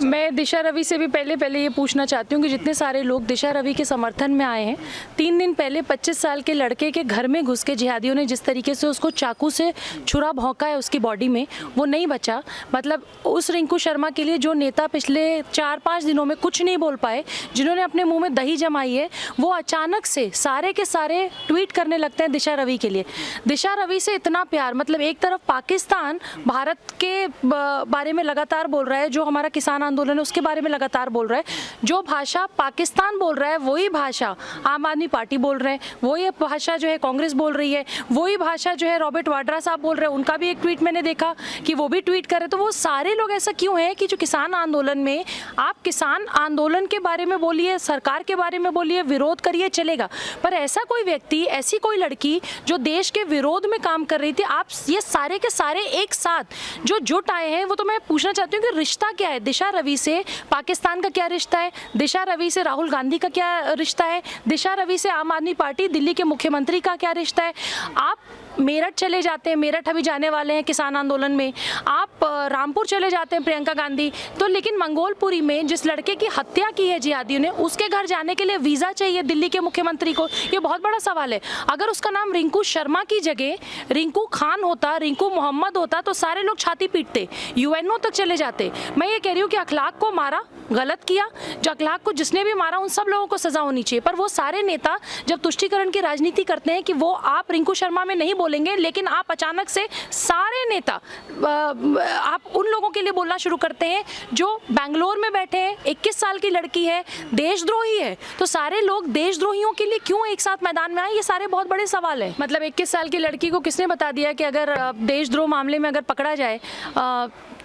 मैं दिशा रवि से भी पहले ये पूछना चाहती हूँ कि जितने सारे लोग दिशा रवि के समर्थन में आए हैं, 3 दिन पहले 25 साल के लड़के के घर में घुस के जिहादियों ने जिस तरीके से उसको चाकू से छुरा भौंका है उसकी बॉडी में, वो नहीं बचा। मतलब उस रिंकू शर्मा के लिए जो नेता पिछले 4-5 दिनों में कुछ नहीं बोल पाए, जिन्होंने अपने मुंह में दही जमाई है, वो अचानक से सारे के सारे ट्वीट करने लगते हैं दिशा रवि के लिए। दिशा रवि से इतना प्यार, मतलब एक तरफ पाकिस्तान भारत के बारे में लगातार बोल रहा है, जो हमारा किसान आंदोलन है उसके बारे में लगातार बोल रहा है, जो भाषा पाकिस्तान बोल रहा है वही भाषा आम आदमी पार्टी बोल रहे हैं, वही भाषा जो है कांग्रेस बोल रही है, वही भाषा जो है रॉबर्ट वाड्रा साहब बोल रहे हैं। उनका भी एक ट्वीट मैंने देखा कि वो भी ट्वीट कर रहे। तो वो सारे लोग ऐसा क्यों है कि जो किसान आंदोलन में, आप किसान आंदोलन के बारे में बोलिए, सरकार के बारे में बोलिए, विरोध करिए, चलेगा, पर ऐसा कोई व्यक्ति, ऐसी कोई लड़की जो देश के विरोध में काम कर रही थी, आप ये सारे के सारे एक साथ जो जुट आए हैं, वो तो मैं पूछना चाहती हूँ कि रिश्ता क्या है? दिशा रवि से पाकिस्तान का क्या रिश्ता है? दिशा रवि से राहुल गांधी का क्या रिश्ता है? दिशा रवि से आम आदमी पार्टी दिल्ली के मुख्यमंत्री का क्या रिश्ता है? आप मेरठ चले जाते हैं, मेरठ अभी जाने वाले हैं किसान आंदोलन में, आप रामपुर चले जाते हैं प्रियंका गांधी, तो लेकिन मंगोलपुरी में जिस लड़के की हत्या की है जिहादियों ने, उसके घर जाने के लिए वीज़ा चाहिए दिल्ली के मुख्यमंत्री को। ये बहुत बड़ा सवाल है। अगर उसका नाम रिंकू शर्मा की जगह रिंकू खान होता, रिंकू मोहम्मद होता, तो सारे लोग छाती पीटते, यूएनओ तक चले जाते। मैं ये कह रही हूँ कि अखलाक को मारा, गलत किया, जो अखलाक को जिसने भी मारा उन सब लोगों को सजा होनी चाहिए। पर वो सारे नेता जब तुष्टीकरण की राजनीति करते हैं कि वो आप रिंकू शर्मा में नहीं बोलेंगे, लेकिन आप अचानक से सारे नेता आप उन लोगों के लिए बोलना शुरू करते हैं जो बेंगलोर में बैठे हैं, 21 साल की लड़की है, देशद्रोही है, तो सारे लोग देशद्रोहियों के लिए क्यों एक साथ मैदान में आए? ये सारे बहुत बड़े सवाल है। मतलब 21 साल की लड़की को किसने बता दिया कि अगर देशद्रोह मामले में अगर पकड़ा जाए,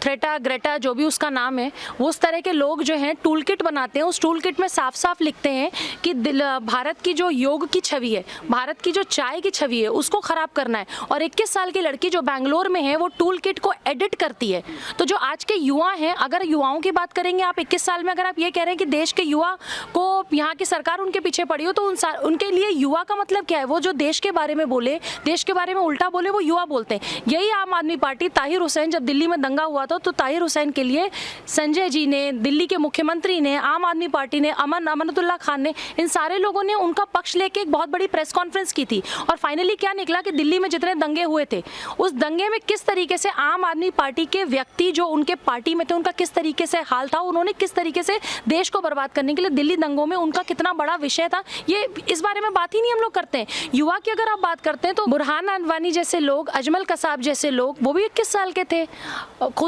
थ्रेटा ग्रेटा जो भी उसका नाम है, वो उस तरह के लोग जो हैं टूल किट बनाते हैं, उस टूल किट में साफ साफ लिखते हैं कि भारत की जो योग की छवि है, भारत की जो चाय की छवि है, उसको खराब करना है। और 21 साल की लड़की जो बेंगलोर में है, वो टूल किट को एडिट करती है। तो जो आज के युवा हैं, अगर युवाओं की बात करेंगे, आप 21 साल में अगर आप ये कह रहे हैं कि देश के युवा को यहाँ की सरकार उनके पीछे पड़ी हो, तो उनके लिए युवा का मतलब क्या है? वो जो देश के बारे में बोले, देश के बारे में उल्टा बोले, वो युवा बोलते हैं। यही आम आदमी पार्टी, ताहिर हुसैन जब दिल्ली में दंगा हुआ तो ताहिर हुसैन के लिए संजय जी ने, दिल्ली के मुख्यमंत्री ने, आम आदमी पार्टी ने, अमानतुल्लाह खान ने, इन सारे लोगों ने उनका पक्ष लेके एक बहुत बड़ी प्रेस कॉन्फ्रेंस की थी। और फाइनली क्या निकला कि दिल्ली में जितने दंगे हुए थे, उस दंगे में किस तरीके से आम आदमी पार्टी के व्यक्ति जो उनके पार्टी में थे, उनका किस तरीके से हाल था, उन्होंने किस तरीके से देश को बर्बाद करने के लिए दिल्ली दंगों में उनका कितना बड़ा विषय था, ये इस बारे में बात ही नहीं हम लोग करते हैं। युवा की अगर आप बात करते हैं तो बुरहान अनवानी जैसे लोग, अजमल कसाब जैसे लोग, वो भी 21 साल के थे।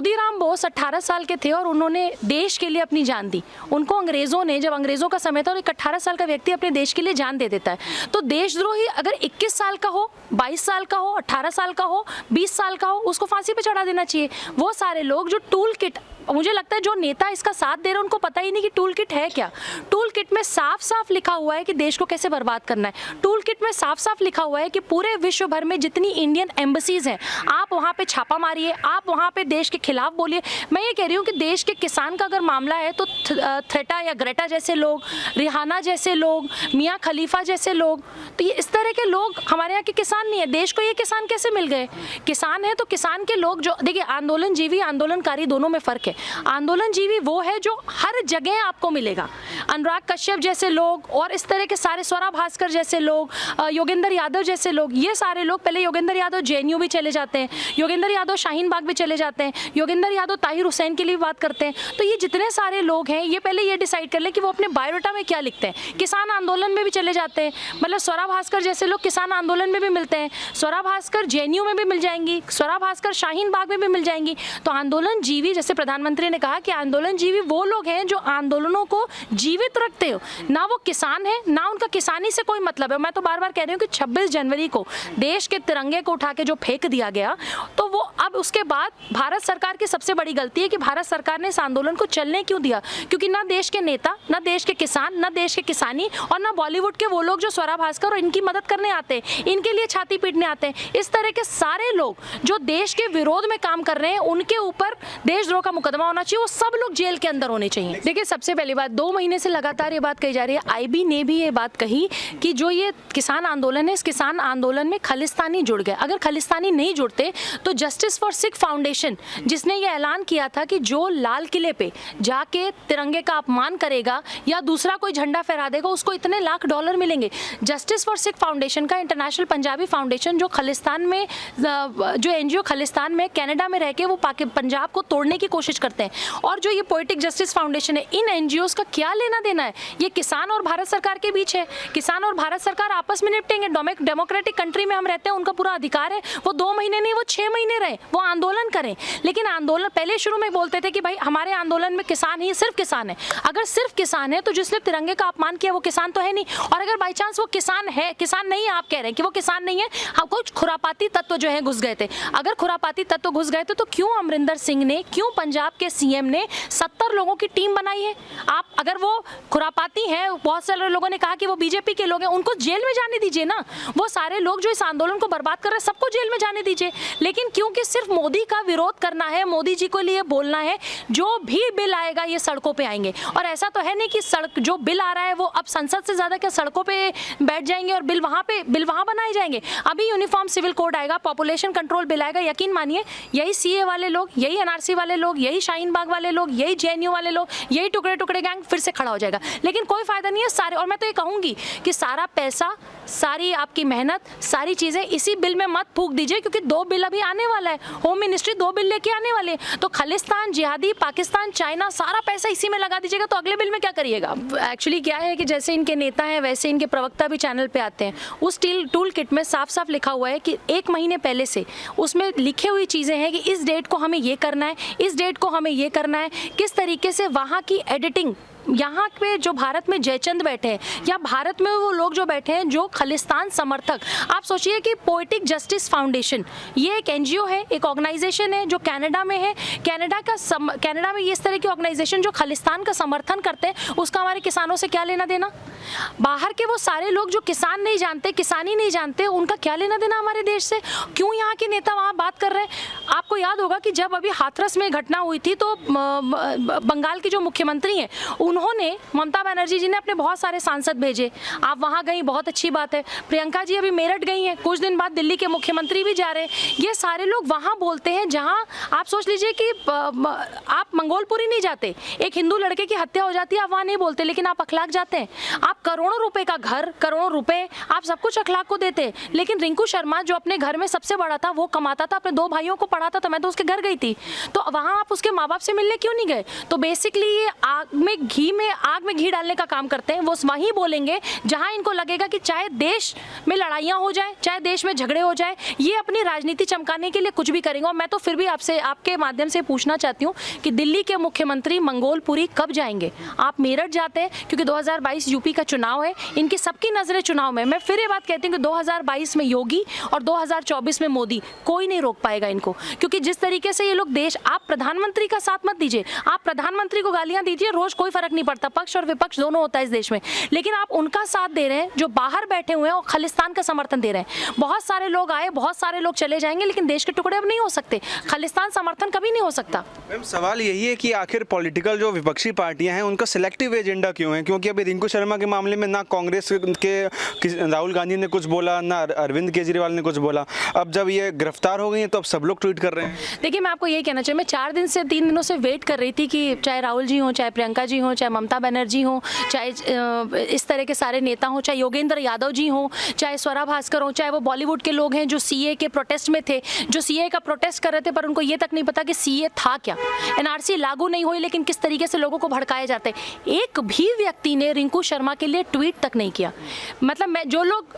खुदीराम बोस 18 साल के थे और उन्होंने देश के लिए अपनी जान दी। उनको अंग्रेजों ने, जब अंग्रेजों का समय था, और एक 18 साल का व्यक्ति अपने देश के लिए जान दे देता है। तो देशद्रोही अगर 21 साल का हो, 22 साल का हो, 18 साल का हो, 20 साल का हो, उसको फांसी पे चढ़ा देना चाहिए। वो सारे लोग जो टूल किट, मुझे लगता है जो नेता इसका साथ दे रहे हैं उनको पता ही नहीं कि टूल किट है क्या। टूल किट में साफ साफ लिखा हुआ है कि देश को कैसे बर्बाद करना है। टूल किट में साफ साफ लिखा हुआ है कि पूरे विश्व भर में जितनी इंडियन एम्बेसीज हैं, आप वहाँ पे छापा मारिए, आप वहाँ पे देश के खिलाफ बोलिए। मैं ये कह रही हूँ कि देश के किसान का अगर मामला है तो थ्रेटा या ग्रेटा जैसे लोग, रिहाना जैसे लोग, मियाँ खलीफा जैसे लोग, तो ये इस तरह के लोग हमारे यहाँ के किसान नहीं है। देश को ये किसान कैसे मिल गए? किसान है तो किसान के लोग जो, देखिए आंदोलन जीवी, आंदोलनकारी दोनों में फर्क है। आंदोलन जीवी वो है जो हर जगह आपको मिलेगा। अनुराग कश्यप जैसे लोग और इस तरह के सारे, स्वरा भास्कर जैसे लोग, योगेंद्र यादव जैसे लोग, ये सारे लोग, पहले योगेंद्र यादव जेएनयू भी चले जाते हैं, योगेंद्र यादव शाहीन बाग भी चले जाते हैं, योगेंद्र यादव ताहिर हुसैन के लिए भी बात करते हैं। तो ये जितने सारे लोग हैं, ये पहले ये डिसाइड कर ले कि वो अपने बायोडाटा में क्या लिखते हैं। किसान आंदोलन में भी चले जाते हैं, मतलब स्वरा भास्कर जैसे लोग किसान आंदोलन में भी मिलते हैं, स्वरा भास्कर जेएनयू में भी मिल जाएंगी, स्वरा भास्कर शाहीन बाग में भी मिल जाएंगी। तो आंदोलन जीवी, जैसे प्रधानमंत्री ने कहा कि आंदोलन जीवी वो लोग हैं जो आंदोलनों को जीवित रखते हो, ना वो किसान है, ना उनका किसानी से कोई मतलब है। मैं तो बार बार कह रही हूँ कि 26 जनवरी को देश के तिरंगे को उठा के जो फेंक दिया गया, तो वो अब उसके बाद भारत सरकार की सबसे बड़ी गलती है कि भारत सरकार ने इस आंदोलन को चलने क्यों दिया। क्योंकि ना देश के नेता, ना देश के किसान, ना देश के किसानी, और ना बॉलीवुड के वो लोग जो स्वरा भास्कर और इनकी मदद करने आते हैं, इनके लिए छाती पीटने आते हैं। इस तरह के सारे लोग जो देश के विरोध में काम कर रहे हैं, उनके ऊपर देशद्रोह का मुकदमा होना चाहिए, वो सब लोग जेल के अंदर होने चाहिए। देखिए, सबसे पहली बात, 2 महीने से लगातार ये बात कही जा रही है, आईबी ने भी ये बात कही कि जो ये किसान आंदोलन है, इस किसान आंदोलन में खालिस्तानी जुड़ गए। अगर खालिस्तानी नहीं जुड़ते तो जस्टिस फॉर सिख फाउंडेशन, जिसने ये ऐलान किया था कि जो लाल किले पे जाके तिरंगे का अपमान करेगा या दूसरा कोई झंडा फहरा देगा उसको इतने लाख डॉलर मिलेंगे। जस्टिस फॉर सिख फाउंडेशन का इंटरनेशनल पंजाबी फाउंडेशन, जो खालिस्तान में, जो एनजीओ खालिस्तान में कनाडा में रह के वो पंजाब को तोड़ने की कोशिश करते हैं, और जो ये पोएटिक जस्टिस फाउंडेशन है, इन एनजीओज का क्या लेना देना है? ये किसान और भारत सरकार के बीच है। किसान और भारत सरकार आपस में निपटेंगे। डेमोक्रेटिक कंट्री में हम रहते हैं, उनका पूरा अधिकार है, वो 2 महीने नहीं, वो 6 महीने रहे, वो आंदोलन करें। लेकिन आंदोलन पहले शुरू में बोलते थे कि भाई हमारे आंदोलन में किसान ही, सिर्फ किसान है। अगर सिर्फ किसान है तो जिसने तिरंगे का अपमान किया वो किसान तो है नहीं, और अगर बाई चांस वो किसान है, किसान नहीं है, आप कह रहे हैं कि वो किसान नहीं है, हम कुछ खुरापाती तत्व जो है घुस गए थे। अगर खुरापाती तत्व घुस गए थे तो क्यों अमरिंदर सिंह ने, क्यों पंजाब के सीएम ने 70 लोगों की टीम बनाई है? आप अगर वो खुरापाती हैं, बहुत सारे लोगों ने कहा कि वो बीजेपी के लोग हैं, उनको जेल में जाने दीजिए ना। वो सारे लोग जो इस आंदोलन को बर्बाद कर रहे हैं सबको जेल में जाने दीजिए। लेकिन क्योंकि सिर्फ मोदी का विरोध करना है, मोदी जी को लिए बोलना है, जो भी बिल आएगा ये सड़कों पे आएंगे। और ऐसा तो है नहीं कि सड़क जो बिल आ रहा है वो अब संसद से ज्यादा क्या सड़कों पे बैठ जाएंगे और बिल वहां बनाए जाएंगे। अभी यूनिफॉर्म सिविल कोड आएगा, पॉपुलेशन कंट्रोल बिल आएगा, यकीन मानिए यही सीए वाले लोग, यही एनआरसी वाले लोग, यही शाहीन बाग वाले लोग, यही जेएनयू वाले लोग, यही टुकड़े टुकड़े गैंग फिर से खड़ा हो जाएगा। लेकिन कोई फायदा नहीं है सारे। और मैं तो ये कहूंगी कि सारा पैसा, सारी आपकी मेहनत, सारी चीजें इसी बिल में मत फूंक दीजिए, क्योंकि 2 बिल अभी आने वाला है। होम मिनिस्ट्री 2 बिल लेके आने वाले, तो खालिस्तान, जिहादी, पाकिस्तान, चाइना, सारा पैसा इसी में लगा दीजिएगा तो अगले बिल में क्या करिएगा? एक्चुअली क्या है कि जैसे इनके नेता हैं वैसे इनके प्रवक्ता भी चैनल पे आते हैं। उस टूल किट में साफ साफ लिखा हुआ है कि 1 महीने पहले से उसमें लिखे हुई चीजें हैं कि इस डेट को हमें ये करना है, इस डेट को हमें ये करना है, किस तरीके से वहाँ की एडिटिंग, यहाँ पे जो भारत में जयचंद बैठे हैं या भारत में वो लोग जो बैठे हैं जो खालिस्तान समर्थक, आप सोचिए कि पोएटिक जस्टिस फाउंडेशन ये एक एनजीओ है, एक ऑर्गेनाइजेशन है जो कनाडा में है। कनाडा में ये इस तरह की ऑर्गेनाइजेशन जो खालिस्तान का समर्थन करते हैं, उसका हमारे किसानों से क्या लेना देना? बाहर के वो सारे लोग जो किसान नहीं जानते, किसानी नहीं जानते, उनका क्या लेना देना हमारे देश से? क्यों यहाँ के नेता वहाँ बात कर रहे हैं? आपको याद होगा कि जब अभी हाथरस में घटना हुई थी तो बंगाल की जो मुख्यमंत्री हैं उन्होंने, ममता बनर्जी जी ने अपने बहुत सारे सांसद भेजे। आप वहाँ गई, बहुत अच्छी बात है। प्रियंका जी अभी मेरठ गई हैं, कुछ दिन बाद दिल्ली के मुख्यमंत्री भी जा रहे हैं। ये सारे लोग वहाँ बोलते हैं जहाँ आप सोच लीजिए कि आप मंगोलपुरी नहीं जाते, एक हिंदू लड़के की हत्या हो जाती है, आप वहाँ नहीं बोलते, लेकिन आप अखलाक जाते हैं। आप करोड़ों रुपए का घर, करोड़ों रुपए, आप सब कुछ अखलाक को देते हैं। लेकिन रिंकू शर्मा जो अपने घर में सबसे बड़ा था, वो कमाता था, अपने 2 भाइयों को पढ़ाता था, मैं तो उसके घर गई थी, तो वहाँ आप उसके माँ बाप से मिलने क्यों नहीं गए? तो बेसिकली ये आग में घी डालने का काम करते हैं। वो वहीं बोलेंगे जहां इनको लगेगा कि चाहे देश में लड़ाइयां हो जाए, चाहे देश में झगड़े हो जाए, ये अपनी राजनीति चमकाने के लिए कुछ भी करेंगे। और मैं तो फिर भी आपसे, आपके माध्यम से पूछना चाहती हूँ कि दिल्ली के मुख्यमंत्री मंगोलपुरी कब जाएंगे? आप मेरठ जाते हैं क्योंकि 2022 यूपी का चुनाव है, इनकी सबकी नजरें चुनाव में। मैं फिर ये बात कहती हूँ कि 2022 में योगी और 2024 में मोदी, कोई नहीं रोक पाएगा इनको, क्योंकि जिस तरीके से ये लोग देश, आप प्रधानमंत्री का साथ मत दीजिए, आप प्रधानमंत्री को गालियां दीजिए, रोज कोई फर्क नहीं पड़ता, पक्ष और विपक्ष दोनों होता है इस देश में, लेकिन आप उनका साथ दे रहे हैं जो बाहर बैठे हुए हैं और खालिस्तान का समर्थन दे रहे हैं। बहुत सारे लोग आए, बहुत सारे लोग चले जाएंगे, लेकिन देश के टुकड़े अब नहीं हो सकते। खालिस्तान समर्थन कभी नहीं हो सकता। मैम सवाल यही है कि आखिर पॉलिटिकल जो विपक्षी पार्टियां हैं उनका सिलेक्टिव एजेंडा क्यों है? क्योंकि अभी रिंकू शर्मा के मामले में ना कांग्रेस के राहुल गांधी ने कुछ बोला, ना अरविंद केजरीवाल ने कुछ बोला। अब जब ये गिरफ्तार हो गई है तो अब सब लोग ट्वीट कर रहे हैं। देखिए मैं आपको यही कहना चाहिए, मैं 4 दिन से 3 दिनों से वेट कर रही थी कि चाहे राहुल जी हो, चाहे प्रियंका जी हो, चाहे ममता बनर्जी हो, चाहे इस तरह के सारे नेता हो, चाहे योगेंद्र यादव जी हो, चाहे स्वरा भास्कर हो, चाहे वो बॉलीवुड के लोग हैं जो सीए के प्रोटेस्ट में थे, जो सीए का प्रोटेस्ट कर रहे थे, पर उनको ये तक नहीं पता कि सीए था क्या, एनआरसी लागू नहीं हुई, लेकिन किस तरीके से लोगों को भड़काया जाता है। एक भी व्यक्ति ने रिंकू शर्मा के लिए ट्वीट तक नहीं किया। मतलब मैं, जो लोग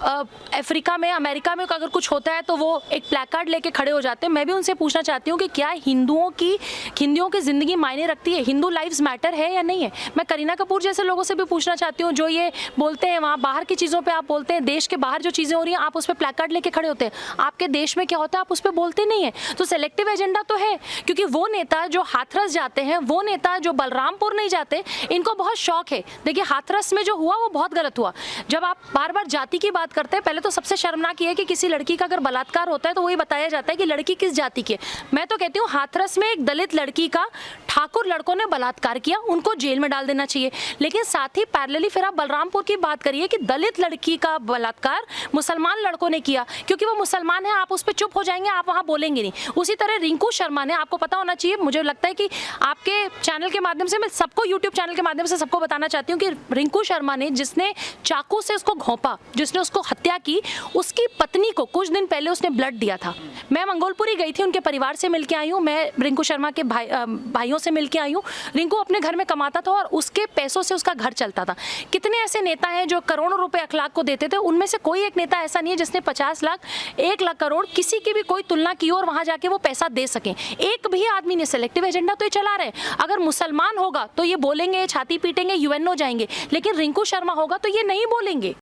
अफ्रीका में, अमेरिका में अगर कुछ होता है तो वो एक प्लैकार्ड लेके खड़े हो जाते हैं। मैं भी उनसे पूछना चाहती हूँ कि क्या हिंदुओं की जिंदगी मायने रखती है? हिंदू लाइव्स मैटर है या नहीं है? मैं करीना कपूर जैसे लोगों से भी पूछना चाहती हूँ जो ये बोलते हैं, वहाँ बाहर की चीज़ों पे आप बोलते हैं, देश के बाहर जो चीज़ें हो रही हैं आप उस पर प्लैकार्ड लेके खड़े होते हैं, आपके देश में क्या होता है आप उस पर बोलते नहीं है। तो सेलेक्टिव एजेंडा तो है, क्योंकि वो नेता जो हाथरस जाते हैं, वो नेता जो बलरामपुर नहीं जाते, इनको बहुत शौक है। देखिए हाथरस में जो हुआ वो बहुत गलत हुआ। जब आप बार बार जाति की बात करते हैं, पहले तो सबसे शर्मनाक ये है कि किसी लड़की का अगर बलात्कार होता है तो वही बताया जाता है कि लड़की किस जाति की है। मैं तो कहती हूँ हाथरस में एक दलित लड़की का ठाकुर लड़कों ने बलात्कार किया, उनको जेल में डाल डाल देना चाहिए। लेकिन साथ ही पैरेलली फिर आप बलरामपुर की बात करिए कि दलित लड़की का बलात्कार मुसलमान लड़कों ने किया, क्योंकि वो मुसलमान है, आप उस पर चुप हो जाएंगे, आप वहां बोलेंगे नहीं। उसी तरह रिंकू शर्मा ने, आपको पता होना चाहिए, मुझे लगता है कि आपके चैनल के माध्यम से, मैं सबको यूट्यूब चैनल के माध्यम से सबको बताना चाहती हूँ कि रिंकू शर्मा ने, जिसने चाकू से उसको घोंपा, जिसने उसको हत्या की, उसकी पत्नी को कुछ दिन पहले उसने ब्लड दिया था। मैं मंगोलपुरी गई थी, उनके परिवार से मिलके आई हूँ, मैं रिंकू शर्मा के भाइयों से मिलके आई हूँ। रिंकू अपने घर में कमाता था और उसके पैसों से उसका घर चलता था। कितने ऐसे नेता हैं जो करोड़ों रुपए अखलाक को देते थे, उनमें से कोई एक नेता ऐसा नहीं है जिसने 50 लाख, 1 लाख करोड़ किसी की भी कोई तुलना की और वहां जाके वो पैसा दे सके। एक भी आदमी ने सिलेक्टिव एजेंडा तो ये चला रहे हैं। अगर मुसलमान होगा तो ये बोलेंगे, छाती पीटेंगे, यूएनओ जाएंगे, लेकिन रिंकू शर्मा होगा तो ये नहीं बोलेंगे।